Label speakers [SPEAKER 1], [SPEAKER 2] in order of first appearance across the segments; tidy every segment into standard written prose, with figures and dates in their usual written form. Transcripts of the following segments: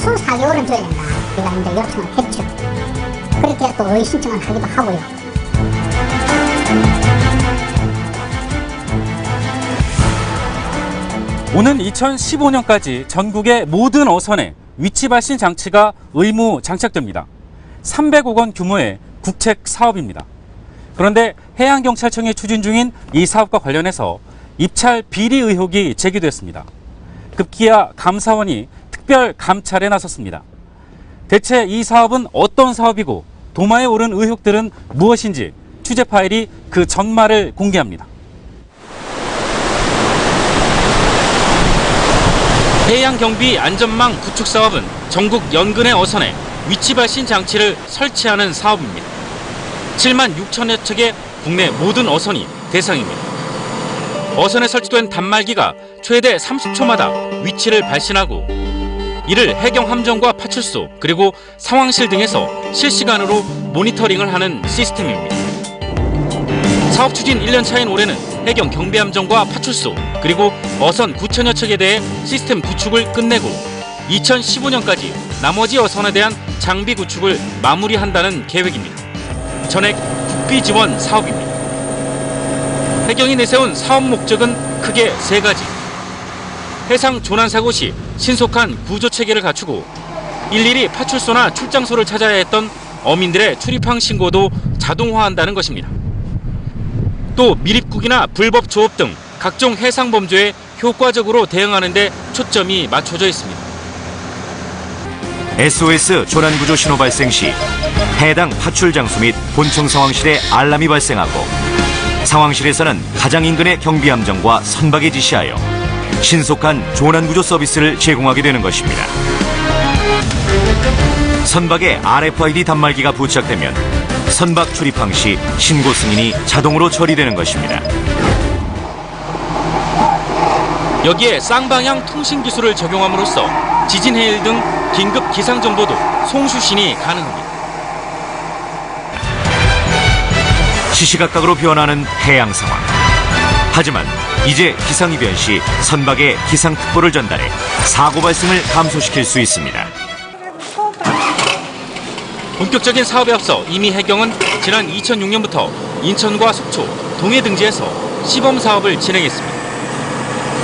[SPEAKER 1] 최소 4개월은 줘야 된다. 우리가 이제 요청을 했죠. 그렇게 또 의의 신청을 하기도 하고요.
[SPEAKER 2] 오는 2015년까지 전국의 모든 어선에 위치 발신 장치가 의무 장착됩니다. 300억 원 규모의 국책 사업입니다. 그런데 해양경찰청이 추진 중인 이 사업과 관련해서 입찰 비리 의혹이 제기됐습니다. 급기야 감사원이 특별 감찰에 나섰습니다. 대체 이 사업은 어떤 사업이고 도마에 오른 의혹들은 무엇인지 취재 파일이 그 전말을 공개합니다. 해양경비 안전망 구축 사업은 전국 연근의 어선에 위치 발신 장치를 설치하는 사업입니다. 7만 6천여 척의 국내 모든 어선이 대상입니다. 어선에 설치된 단말기가 최대 30초마다 위치를 발신하고 이를 해경 함정과 파출소 그리고 상황실 등에서 실시간으로 모니터링을 하는 시스템입니다. 사업 추진 1년 차인 올해는 해경 경비함정과 파출소 그리고 어선 9천여 척에 대해 시스템 구축을 끝내고 2015년까지 나머지 어선에 대한 장비 구축을 마무리한다는 계획입니다. 전액 국비 지원 사업입니다. 해경이 내세운 사업 목적은 크게 3가지. 해상 조난사고 시 신속한 구조 체계를 갖추고 일일이 파출소나 출장소를 찾아야 했던 어민들의 출입항 신고도 자동화한다는 것입니다. 또 밀입국이나 불법 조업 등 각종 해상 범죄에 효과적으로 대응하는 데 초점이 맞춰져 있습니다.
[SPEAKER 3] SOS 조난구조 신호 발생 시 해당 파출 장소 및 본청 상황실에 알람이 발생하고 상황실에서는 가장 인근의 경비함정과 선박에 지시하여 신속한 조난구조 서비스를 제공하게 되는 것입니다. 선박에 RFID 단말기가 부착되면 선박 출입항 시 신고 승인이 자동으로 처리되는 것입니다.
[SPEAKER 2] 여기에 쌍방향 통신 기술을 적용함으로써 지진 해일 등 긴급 기상 정보도 송수신이 가능합니다.
[SPEAKER 3] 시시각각으로 변하는 해양 상황. 하지만 이제 기상이변 시 선박에 기상특보를 전달해 사고 발생을 감소시킬 수 있습니다.
[SPEAKER 2] 본격적인 사업에 앞서 이미 해경은 지난 2006년부터 인천과 속초, 동해 등지에서 시범 사업을 진행했습니다.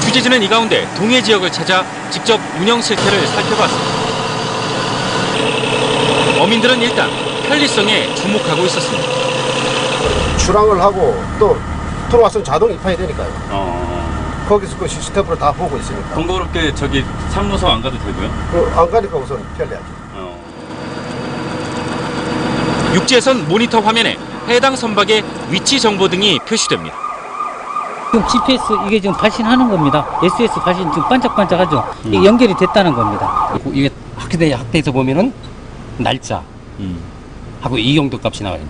[SPEAKER 2] 취재진은 이 가운데 동해 지역을 찾아 직접 운영 실태를 살펴봤습니다. 어민들은 일단 편리성에 주목하고 있었습니다.
[SPEAKER 4] 출항을 하고 또 들어와서 자동 입항이 되니까요. 거기서 그 시스템으로 다 보고 있으니까.
[SPEAKER 2] 번거롭게 저기 사무소 안 가도 되고요?
[SPEAKER 4] 안 가니까 우선 편리하죠.
[SPEAKER 2] 육지에선 모니터 화면에 해당 선박의 위치 정보 등이 표시됩니다.
[SPEAKER 5] 지금 GPS 이게 지금 발신하는 겁니다. SOS 발신 지금 반짝반짝하죠. 이게 연결이 됐다는 겁니다.
[SPEAKER 6] 이게 확대해서 보면은 날짜 하고 이용도 값이 나와요.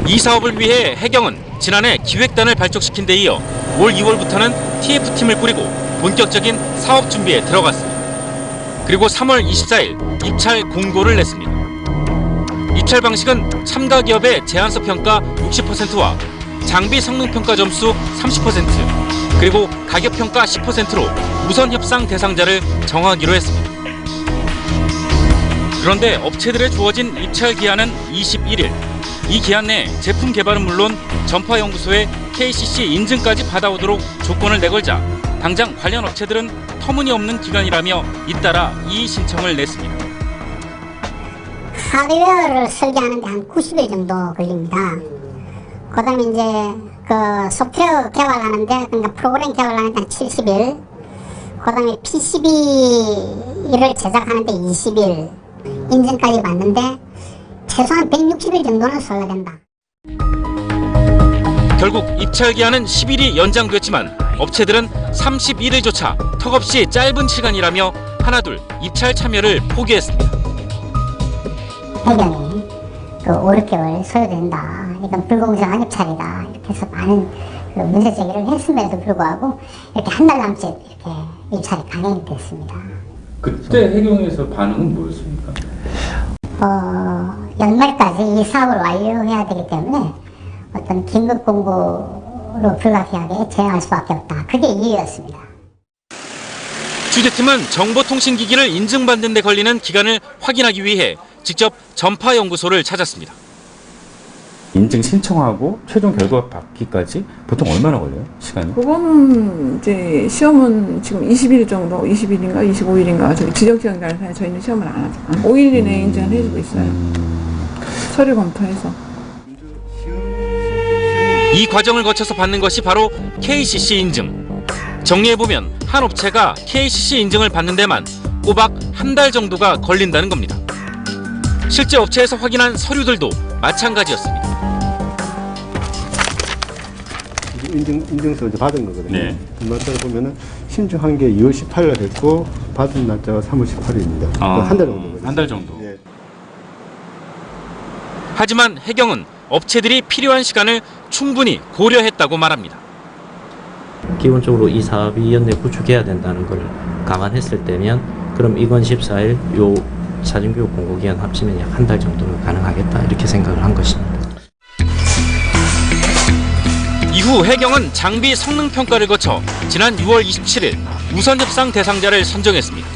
[SPEAKER 2] 이 사업을 위해 해경은 지난해 기획단을 발족시킨 데 이어 올 2월부터는 TF팀을 꾸리고 본격적인 사업 준비에 들어갔습니다. 그리고 3월 24일 입찰 공고를 냈습니다. 입찰 방식은 참가 기업의 제안서 평가 60%와 장비 성능 평가 점수 30% 그리고 가격 평가 10%로 우선 협상 대상자를 정하기로 했습니다. 그런데 업체들에 주어진 입찰 기한은 21일. 이 기한 내에 제품 개발은 물론 전파연구소에 KCC 인증까지 받아오도록 조건을 내걸자 당장 관련 업체들은 터무니없는 기간이라며 잇따라 이의 신청을 냈습니다.
[SPEAKER 1] 하드웨어를 설계하는데 한 90일 정도 걸립니다. 그 다음에 이제 그 소프트웨어 개발하는데, 그러니까 프로그램 개발하는데 한 70일, 그 다음에 PCB를 제작하는데 20일, 인증까지 받는데 최소한 160일 정도는 써야 된다.
[SPEAKER 2] 결국 입찰 기한은 10일이 연장됐지만 업체들은 31일조차 턱없이 짧은 시간이라며 하나둘 입찰 참여를 포기했습니다.
[SPEAKER 1] 해경이 그 5, 6개월 소요된다. 이건 불공정한 입찰이다. 이렇게 해서 많은 그 문제 제기를 했음에도 불구하고 이렇게 한 달 남짓 이렇게 입찰이 강행이 됐습니다.
[SPEAKER 2] 그때 해경에서 반응은 뭐였습니까?
[SPEAKER 1] 연말까지 이 사업을 완료해야 되기 때문에 어떤 긴급 공고로 불가피하게 제행할 수밖에 없다. 그게 이유였습니다.
[SPEAKER 2] 취재팀은 정보통신기기를 인증받는 데 걸리는 기간을 확인하기 위해 직접 전파연구소를 찾았습니다.
[SPEAKER 7] 인증 신청하고 최종 결과 받기까지 보통 얼마나 걸려요? 시간이?
[SPEAKER 8] 그거는 이제 시험은 지금 20일 정도, 20일인가 25일인가 저희 지정시간에 사이 저희는 시험을 안 하죠. 5일 이내에 인증을 해주고 있어요. 서류 검토해서.
[SPEAKER 2] 이 과정을 거쳐서 받는 것이 바로 KCC 인증. 정리해보면 한 업체가 KCC 인증을 받는 데만 꼬박 한 달 정도가 걸린다는 겁니다. 실제 업체에서 확인한 서류들도 마찬가지였습니다.
[SPEAKER 9] 인증서 이제 받은 거거든요.
[SPEAKER 2] 네.
[SPEAKER 9] 날짜를 보면은 신청한 게 2월 18일 됐고 받은 날짜가 3월 18일입니다. 한 달 정도 걸렸어요.
[SPEAKER 2] 한 달 정도.
[SPEAKER 9] 예.
[SPEAKER 2] 하지만 해경은 업체들이 필요한 시간을 충분히 고려했다고 말합니다.
[SPEAKER 10] 기본적으로 이 사업이 연내 구축해야 된다는 걸 감안했을 때면 그럼 이건 14일 요 사전교육 공고기간 합치면 약 한 달 정도는 가능하겠다 이렇게 생각을 한 것입니다.
[SPEAKER 2] 이후 해경은 장비 성능 평가를 거쳐 지난 6월 27일 우선협상 대상자를 선정했습니다.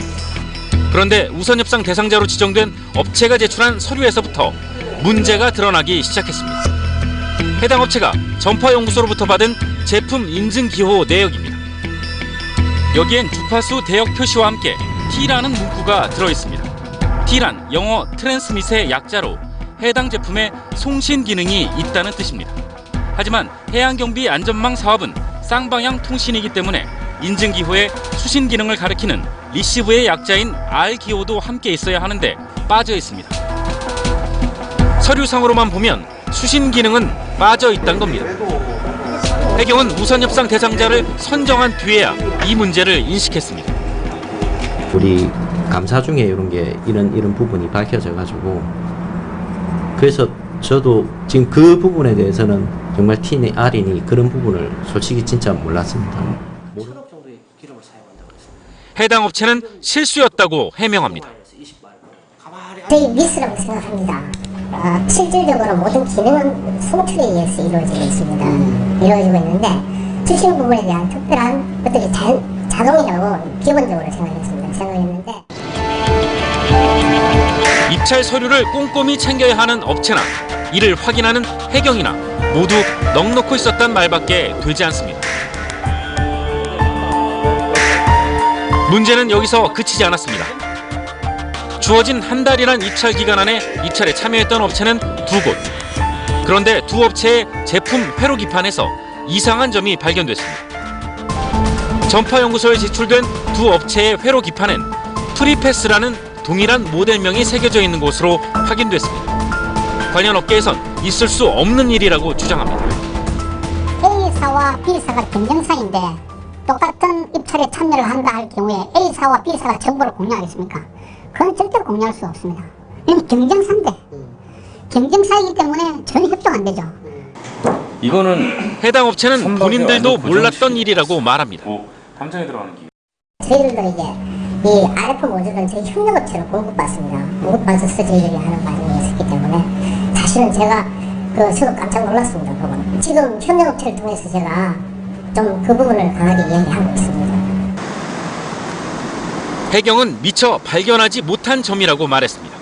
[SPEAKER 2] 그런데 우선협상 대상자로 지정된 업체가 제출한 서류에서부터 문제가 드러나기 시작했습니다. 해당 업체가 전파연구소로부터 받은 제품 인증기호 내역입니다. 여기엔 주파수 대역 표시와 함께 T라는 문구가 들어있습니다. T란 영어 트랜스밋의 약자로 해당 제품에 송신 기능이 있다는 뜻입니다. 하지만 해양경비 안전망 사업은 쌍방향 통신이기 때문에 인증기호에 수신 기능을 가리키는 리시브의 약자인 R 기호도 함께 있어야 하는데 빠져 있습니다. 서류상으로만 보면 수신 기능은 빠져 있다는 겁니다. 해경은 우선협상 대상자를 선정한 뒤에야 이 문제를 인식했습니다.
[SPEAKER 10] 우리 감사 중에 이런 부분이 밝혀져 가지고 그래서 저도 지금 그 부분에 대해서는 정말 T니 R이니 그런 부분을 솔직히 진짜 몰랐습니다.
[SPEAKER 2] 해당 업체는 실수였다고 해명합니다.
[SPEAKER 1] 저희 미스라고 생각합니다. 실질적으로 모든 기능은 송출에 의해서 이루어지고 있습니다. 이루어지고 있는데 수신 부분에 대한 특별한 어떤 자동이라고 기본적으로 생각했는데
[SPEAKER 2] 입찰 서류를 꼼꼼히 챙겨야 하는 업체나 이를 확인하는 해경이나 모두 넋놓고 있었단 말밖에 되지 않습니다. 문제는 여기서 그치지 않았습니다. 주어진 한 달이란 입찰 기간 안에 입찰에 참여했던 업체는 2곳. 그런데 두 업체의 제품 회로 기판에서 이상한 점이 발견됐습니다. 전파연구소에 제출된 두 업체의 회로 기판엔 프리패스라는 동일한 모델명이 새겨져 있는 것으로 확인됐습니다. 관련 업계에선 있을 수 없는 일이라고 주장합니다.
[SPEAKER 1] A사와 B사가 경쟁사인데 똑같은 입찰에 참여를 한다 할 경우에 A사와 B사가 정보를 공유하겠습니까? 그건 절대로 공유할 수 없습니다. 이건 경쟁사인데 경쟁사이기 때문에 전혀 협조 안 되죠.
[SPEAKER 2] 이거는 해당 업체는 본인들도 몰랐던 일이라고 말합니다.
[SPEAKER 7] 감정에 들어가는 기계.
[SPEAKER 1] 저희들도 이제 이 RF 모듈은 저희 협력업체로 공급받습니다. 공급받아서 저희들이 하는 과정이 있었기 때문에 사실은 제가 저도 깜짝 놀랐습니다. 그건. 지금 협력업체를 통해서 제가 좀 그 부분을 강하게 이야기하고 있습니다.
[SPEAKER 2] 해경은 미처 발견하지 못한 점이라고 말했습니다.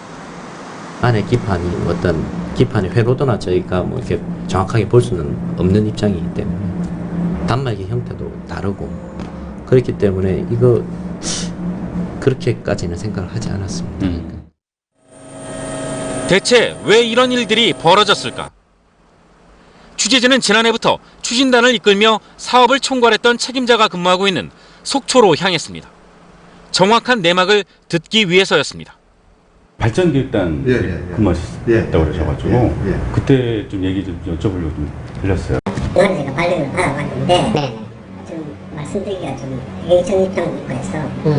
[SPEAKER 10] 안에 기판이 어떤 기판의 회로도나 저희가 뭐 이렇게 정확하게 볼 수는 없는 입장이기 때문에 단말기 형태도 다르고 그렇기 때문에 이거 그렇게까지는 생각을 하지 않았습니다.
[SPEAKER 2] 대체 왜 이런 일들이 벌어졌을까? 취재진은 지난해부터 추진단을 이끌며 사업을 총괄했던 책임자가 근무하고 있는 속초로 향했습니다. 정확한 내막을 듣기 위해서였습니다.
[SPEAKER 7] 발전기획단 근무하셨다고 그러셔가지고 그때 좀 얘기 좀 여쭤보려고 좀 들렸어요.
[SPEAKER 1] 이번에 제가 발령을 받아봤는데 좀 말씀드리기가 좀 회의 정립당 입구에서